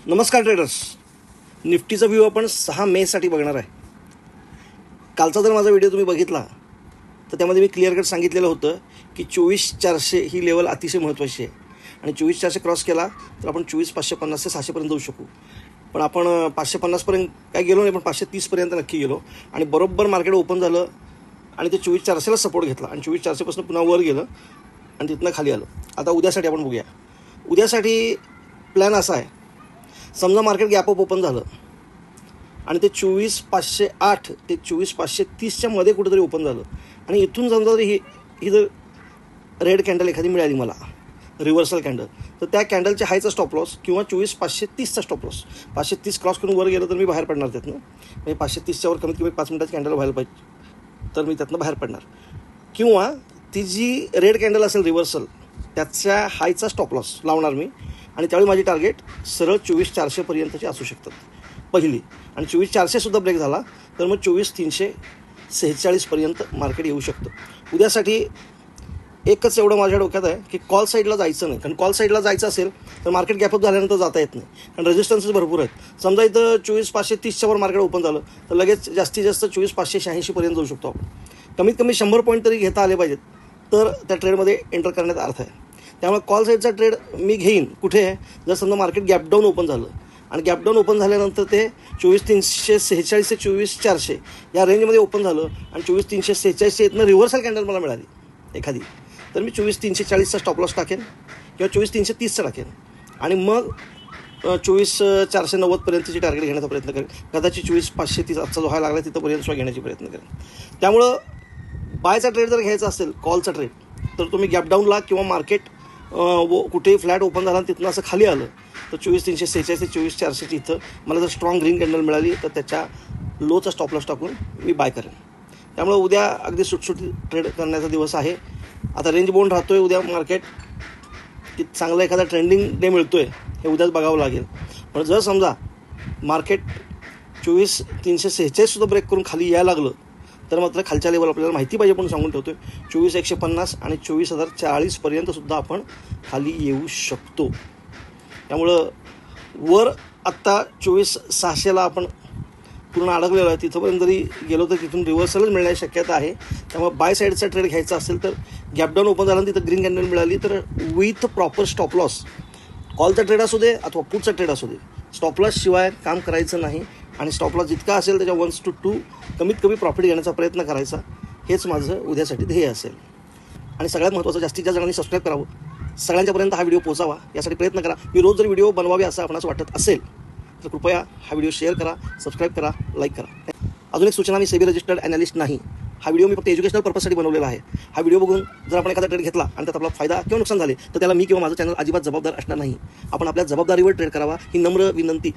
नमस्कार traders. निफ्टीचा view आपण 6 मेसाठी बघणार आहे. कालचा जर माझा व्हिडिओ तुम्ही बघितला तर त्यामध्ये मी क्लिअर कट सांगितलेलं होतं की 24,400 ही लेवल अतिशय महत्त्वाची आहे आणि 24,400 क्रॉस केला तर आपण 24,550 ते 600पर्यंत जाऊ शकू. पण आपण 550पर्यंत काय गेलो नाही, पण 530पर्यंत नक्की गेलो आणि बरोबर मार्केट ओपन झालं आणि ते 24,400ला सपोर्ट घेतला आणि 24,400पासून पुन्हा वर गेलं आणि तिथनं खाली आलं. आता उद्यासाठी आपण बघूया. उद्यासाठी प्लॅन असा आहे, समजा मार्केट गॅप अप ओपन झालं आणि ते 24,508 ते 24,530च्या मध्ये कुठेतरी ओपन झालं आणि इथून समजा जर ही जर रेड कॅन्डल एखादी मिळाली मला, रिव्हर्सल कॅन्डल, तर त्या कॅन्डलच्या हायचा स्टॉप लॉस किंवा 24,530चा स्टॉप लॉस, 530 क्रॉस करून वर गेलं तर मी बाहेर पडणार त्यातनं. म्हणजे 530च्या वर कमीत कमी 5 मिनिटाची कॅन्डल व्हायला पाहिजे तर मी त्यातनं बाहेर पडणार. किंवा ती जी रेड कॅन्डल असेल रिव्हर्सल, त्याच्या हायचा स्टॉप लॉस लावणार मी आणि त्यावेळी माझी टार्गेट सरळ 24,400पर्यंतची असू शकतात पहिली. आणि 24,400सुद्धा ब्रेक झाला तर मग 24,346पर्यंत मार्केट येऊ शकतं. उद्यासाठी एकच एवढं माझ्या डोक्यात आहे की कॉल साईडला जायचं नाही, कारण कॉल साईडला जायचं असेल तर मार्केट गॅपअप झाल्यानंतर जाता येत नाही, कारण रेजिस्टन्सेस भरपूर आहेत. समजा इथं 24,530च्या वर मार्केट ओपन झालं तर लगेच जास्तीत जास्त 24,586पर्यंत जाऊ शकतो आपण. कमीत कमी 100 पॉईंट तरी घेता आले पाहिजेत तर त्या ट्रेडमध्ये एंटर करण्यात अर्थ आहे. त्यामुळे कॉल साईडचा ट्रेड मी घेईन कुठे आहे, जर समजा मार्केट गॅपडाऊन ओपन झालं आणि गॅपडाऊन ओपन झाल्यानंतर ते 24,346 ते 24,400 या रेंजमध्ये ओपन झालं आणि 24,346 इथनं रिव्हर्सल कॅन्डल मला मिळाली एखादी, तर मी 24,340चा स्टॉप लॉस टाकेन किंवा 24,330चा टाकेन आणि मग 24,490पर्यंतची टार्गेट घेण्याचा प्रयत्न करेन. कदाचित 24,530 आजचा जो हाय लागला तिथंपर्यंत सुद्धा घेण्याचा प्रयत्न करेन. त्यामुळं बायचा ट्रेड जर घ्यायचा असेल, कॉलचा ट्रेड, तर तुम्ही गॅपडाऊनला किंवा मार्केट कुठेही फ्लॅट ओपन झाला आणि तिथनं असं खाली आलं तर 24,346 ते 24,400ची इथं मला जर स्ट्रॉंग ग्रीन कॅन्डल मिळाली तर त्याच्या लोचा स्टॉप लॉस टाकून मी बाय करेन. त्यामुळे उद्या अगदी सुटसुटी ट्रेड करण्याचा दिवस आहे. आता रेंज बाउंड राहतो आहे उद्या मार्केट, की चांगला एखादा ट्रेंडिंग डे मिळतो आहे हे उद्याच बघावं लागेल. पण जर समजा मार्केट 24,346सुद्धा ब्रेक करून खाली यायला लागलं तर मात्र खालच्या लेवल आपल्याला माहिती पाहिजे, पण सांगून ठेवतो आहे 24,150 आणि 24,040पर्यंतसुद्धा आपण खाली येऊ शकतो. त्यामुळं वर आत्ता 24,600ला आपण पूर्ण अडकलेलो आहे. तिथंपर्यंत जरी गेलो तर तिथून रिव्हर्सलच मिळण्याची शक्यता आहे. त्यामुळे बाय साईडचा ट्रेड घ्यायचा असेल तर गॅपडाऊन ओपन झाला तिथं ग्रीन कॅन्डल मिळाली तर विथ प्रॉपर स्टॉप लॉस, कॉलचा ट्रेड असू दे अथवा पुटचा ट्रेड असू दे, स्टॉप लॉस शिवाय काम करायचं नाही आणि स्टॉप लॉस जितका असेल त्याच्या 1 to 2 कमीत कमी प्रॉफिट घेण्याचा प्रयत्न करायचा. हेच माझं उद्यासाठी ध्येय असेल. आणि सगळ्यात महत्त्वाचं, जास्तीत जास्त जणांनी सबस्क्राईब करावं, सगळ्यांच्यापर्यंत हा व्हिडिओ पोहोचावा यासाठी प्रयत्न करा. मी रोज जर व्हिडिओ बनवावे असं आपणास वाटत असेल तर कृपया हा व्हिडिओ शेअर करा, सबस्क्राईब करा, लाईक करा. अजून एक सूचना, मी सेबी रजिस्टर्ड ॲनालिस्ट नाही. हा व्हिडिओ मी फक्त एज्युकेशनल पर्पजसाठी बनवलेला आहे. हा व्हिडिओ बघून जर आपण एखादा ट्रेड घेतला आणि त्यात आपला फायदा किंवा नुकसान झाले तर त्याला मी किंवा माझं चॅनल अजिबात जबाबदार असणार नाही. आपण आपल्या जबाबदारीवर ट्रेड करावा ही नम्र विनंती